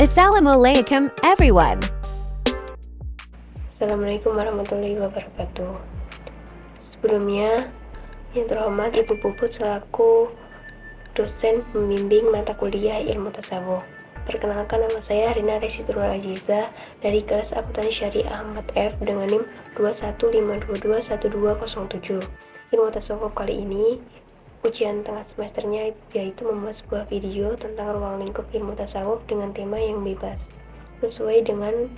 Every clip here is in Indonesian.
Assalamualaikum everyone. Assalamualaikum warahmatullahi wabarakatuh. Sebelumnya, yang terhormat Ibu Puput selaku dosen pembimbing mata kuliah ilmu tasawuf. Perkenalkan, nama saya Rina Resiturul Ajiza dari kelas Akuntansi Syariah 4F dengan NIM 215221207. Ilmu tasawuf kali ini ujian tengah semesternya yaitu membuat sebuah video tentang ruang lingkup ilmu tasawuf dengan tema yang bebas sesuai dengan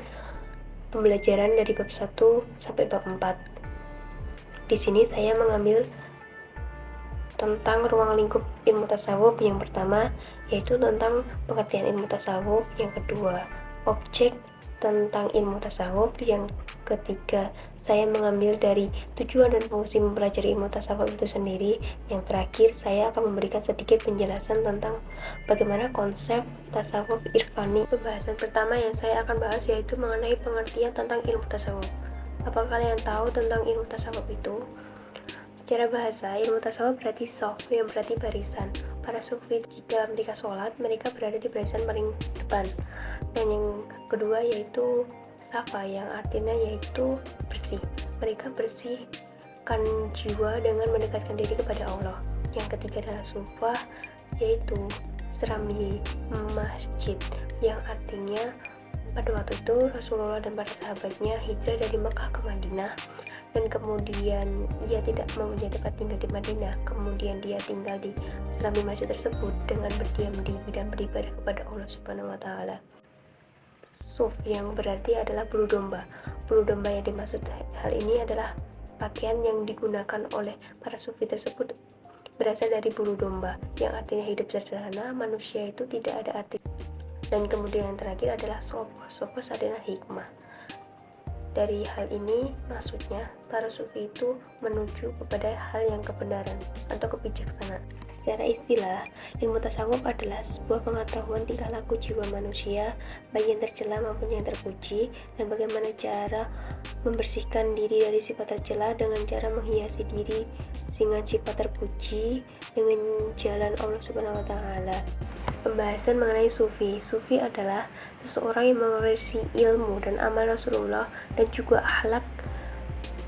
pembelajaran dari bab 1 sampai bab 4. Di sini saya mengambil tentang ruang lingkup ilmu tasawuf. Yang pertama yaitu tentang pengertian ilmu tasawuf, yang kedua objek tentang ilmu tasawuf, yang ketiga saya mengambil dari tujuan dan fungsi mempelajari ilmu tasawuf itu sendiri, yang terakhir saya akan memberikan sedikit penjelasan tentang bagaimana konsep tasawuf irfani. Pembahasan pertama yang saya akan bahas yaitu mengenai pengertian tentang ilmu tasawuf. Apakah kalian tahu tentang ilmu tasawuf itu? Secara bahasa, ilmu tasawuf berarti soft, yang berarti barisan. Para sufi jika mereka sholat, mereka berada di barisan paling depan. Dan yang kedua yaitu safa, yang artinya yaitu bersih. Mereka bersihkan jiwa dengan mendekatkan diri kepada Allah. Yang ketiga adalah sufa, yaitu serambi masjid, yang artinya pada waktu itu Rasulullah dan para sahabatnya hijrah dari Mekah ke Madinah, dan kemudian ia tidak mempunyai tempat tinggal di Madinah. Kemudian dia tinggal di serambi masjid tersebut dengan berdiam diri dan beribadah kepada Allah Subhanahu wa Ta'ala. Suf, yang berarti adalah bulu domba. Bulu domba yang dimaksud hal ini adalah pakaian yang digunakan oleh para sufi tersebut berasal dari bulu domba, yang artinya hidup sederhana, manusia itu tidak ada arti. Dan kemudian yang terakhir adalah sopos. Sopos adalah hikmah. Dari hal ini maksudnya para sufi itu menuju kepada hal yang kebenaran atau kebijaksanaan. Secara istilah, ilmu tasawuf adalah sebuah pengetahuan tingkah laku jiwa manusia, baik yang tercela maupun yang terpuji, dan bagaimana cara membersihkan diri dari sifat tercela dengan cara menghiasi diri dengan sifat terpuji dengan jalan Allah Subhanahu wa Ta'ala. Pembahasan mengenai sufi. Sufi adalah seseorang yang mewarisi ilmu dan amal Rasulullah dan juga akhlak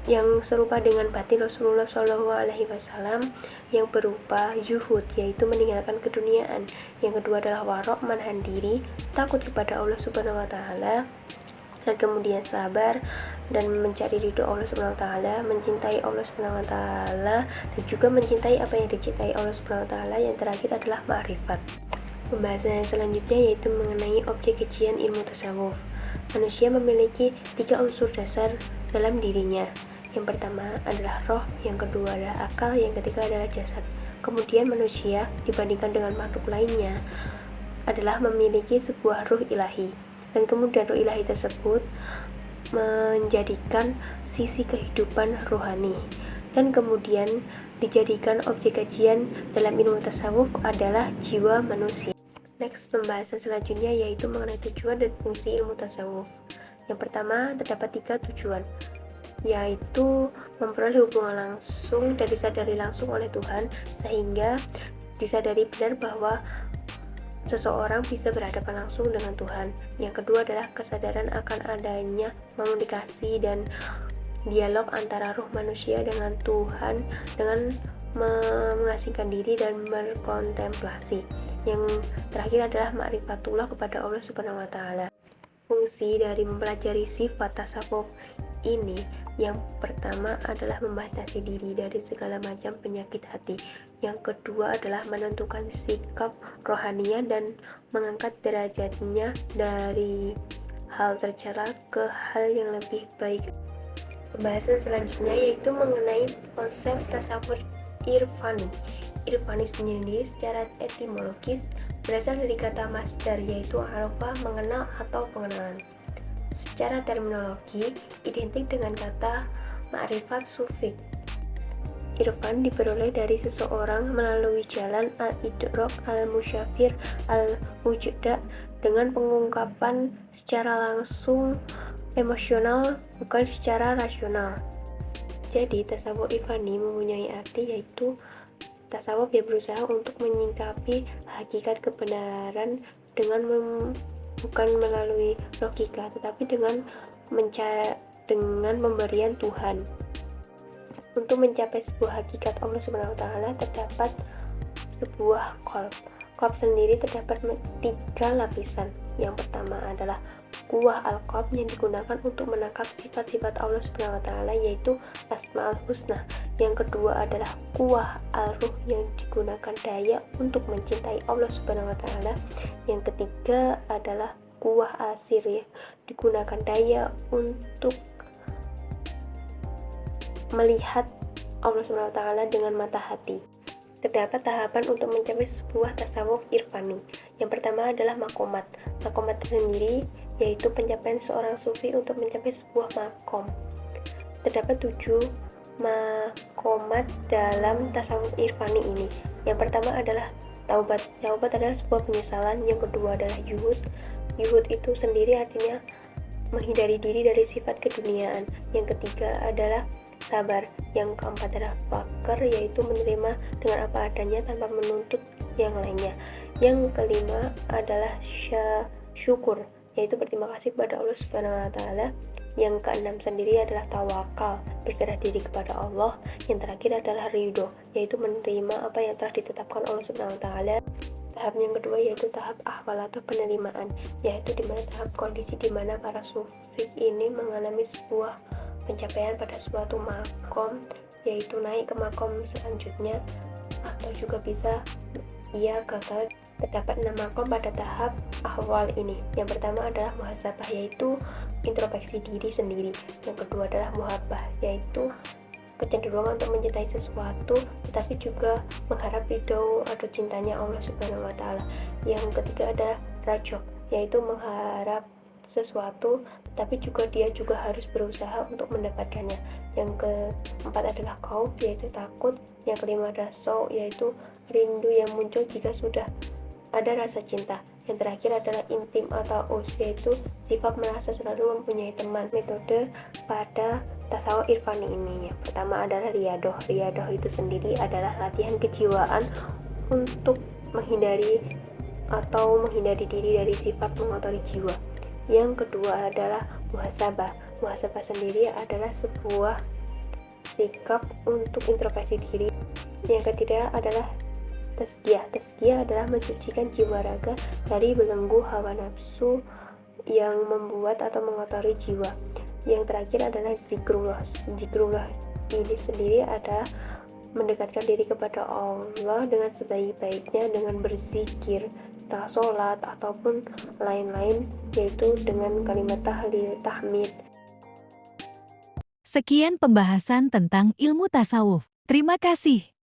yang serupa dengan batin Rasulullah SAW, yang berupa zuhud, yaitu meninggalkan keduniaan. Yang kedua adalah warok, menahan diri, takut kepada Allah Subhanahu wa Ta'ala, dan kemudian sabar dan mencari ridho Allah Subhanahu wa Ta'ala, mencintai Allah Subhanahu wa Ta'ala, dan juga mencintai apa yang dicintai Allah Subhanahu wa Ta'ala. Yang terakhir adalah ma'rifat. Pembahasan selanjutnya yaitu mengenai objek kajian ilmu tasawuf. Manusia memiliki 3 unsur dasar dalam dirinya. Yang pertama adalah roh, yang kedua adalah akal, yang ketiga adalah jasad. Kemudian manusia dibandingkan dengan makhluk lainnya adalah memiliki sebuah ruh ilahi, dan kemudian ruh ilahi tersebut menjadikan sisi kehidupan rohani, dan kemudian dijadikan objek kajian dalam ilmu tasawuf adalah jiwa manusia. Next, pembahasan selanjutnya yaitu mengenai tujuan dan fungsi ilmu tasawuf. Yang pertama, terdapat 3 tujuan, yaitu memperoleh hubungan langsung dan disadari langsung oleh Tuhan, sehingga disadari benar bahwa seseorang bisa berhadapan langsung dengan Tuhan. Yang kedua adalah kesadaran akan adanya komunikasi dan dialog antara ruh manusia dengan Tuhan dengan mengasingkan diri dan berkontemplasi. Yang terakhir adalah ma'rifatullah kepada Allah Subhanahu wa Ta'ala. Fungsi dari mempelajari sifat tasawuf ini, yang pertama adalah membatasi diri dari segala macam penyakit hati. Yang kedua adalah menentukan sikap rohaniah dan mengangkat derajatnya dari hal tercela ke hal yang lebih baik. Pembahasan selanjutnya yaitu mengenai konsep tasawuf irfani. Irfani sendiri secara etimologis berasal dari kata masdar, yaitu arafa, mengenal atau pengenalan. Secara terminologi identik dengan kata ma'rifat sufik. Irfan diperoleh dari seseorang melalui jalan al-idrok al-musyafir al-wujda dengan pengungkapan secara langsung emosional, bukan secara rasional. Jadi tasawuf irfani mempunyai arti yaitu tasawuf yang berusaha untuk menyingkapi hakikat kebenaran dengan bukan melalui logika, tetapi dengan pemberian Tuhan. Untuk mencapai sebuah hakikat Allah Subhanahu wa taala terdapat sebuah qalb. Qalb sendiri terdapat 3 lapisan. Yang pertama adalah quwah al-qalb yang digunakan untuk menangkap sifat-sifat Allah Subhanahu wa taala, yaitu Asmaul Husna. Yang kedua adalah quwah al-ruh yang digunakan daya untuk mencintai Allah Subhanahu wa taala. Yang ketiga adalah quwah al-sir yang digunakan daya untuk melihat Allah Subhanahu wa taala dengan mata hati. Terdapat tahapan untuk mencapai sebuah tasawuf irfani. Yang pertama adalah makomat. Makomat sendiri yaitu pencapaian seorang sufi untuk mencapai sebuah makom. Terdapat 7 makomat dalam tasawuf irfani ini. Yang pertama adalah taubat. Taubat adalah sebuah penyesalan. Yang kedua adalah yuhud. Yuhud itu sendiri artinya menghindari diri dari sifat keduniaan. Yang ketiga adalah sabar. Yang keempat adalah fakir, yaitu menerima dengan apa adanya tanpa menuntut yang lainnya. Yang kelima adalah syukur, yaitu berterima kasih kepada Allah Subhanahu wa taala. Yang keenam sendiri adalah tawakal, berserah diri kepada Allah. Yang terakhir adalah ridho, yaitu menerima apa yang telah ditetapkan Allah Subhanahu wa taala. Tahap yang kedua yaitu tahap ahwal atau penerimaan, yaitu dimana tahap kondisi dimana para sufi ini mengalami sebuah pencapaian pada suatu makom, yaitu naik ke makom selanjutnya, atau juga bisa ia gagal. Terdapat 6 makom pada tahap ahwal ini. Yang pertama adalah muhasabah, yaitu introspeksi diri sendiri. Yang kedua adalah muhabbah, yaitu kecenderungan untuk mencintai sesuatu tetapi juga mengharap ridho atau cintanya Allah Subhanahu wa taala. Yang ketiga adalah rajab, yaitu mengharap sesuatu tetapi juga dia juga harus berusaha untuk mendapatkannya. Yang keempat adalah khauf, yaitu takut. Yang kelima adalah syauq, yaitu rindu yang muncul jika sudah ada rasa cinta. Yang terakhir adalah intim atau us, yaitu sifat merasa selalu mempunyai teman. Metode pada tasawuf irfani ini, yang pertama adalah riyadoh. Riyadoh itu sendiri adalah latihan kejiwaan untuk menghindari diri dari sifat mengotori jiwa. Yang kedua adalah muhasabah. Muhasabah sendiri adalah sebuah sikap untuk introspeksi diri. Yang ketiga adalah tazkiyah. Tazkiyah adalah mensucikan jiwa raga dari belenggu hawa nafsu yang membuat atau mengotori jiwa. Yang terakhir adalah zikrullah. Zikrullah ini sendiri adalah mendekatkan diri kepada Allah dengan sebaik-baiknya dengan berzikir setelah sholat ataupun lain-lain, yaitu dengan kalimat tahlil, tahmid. Sekian pembahasan tentang ilmu tasawuf. Terima kasih.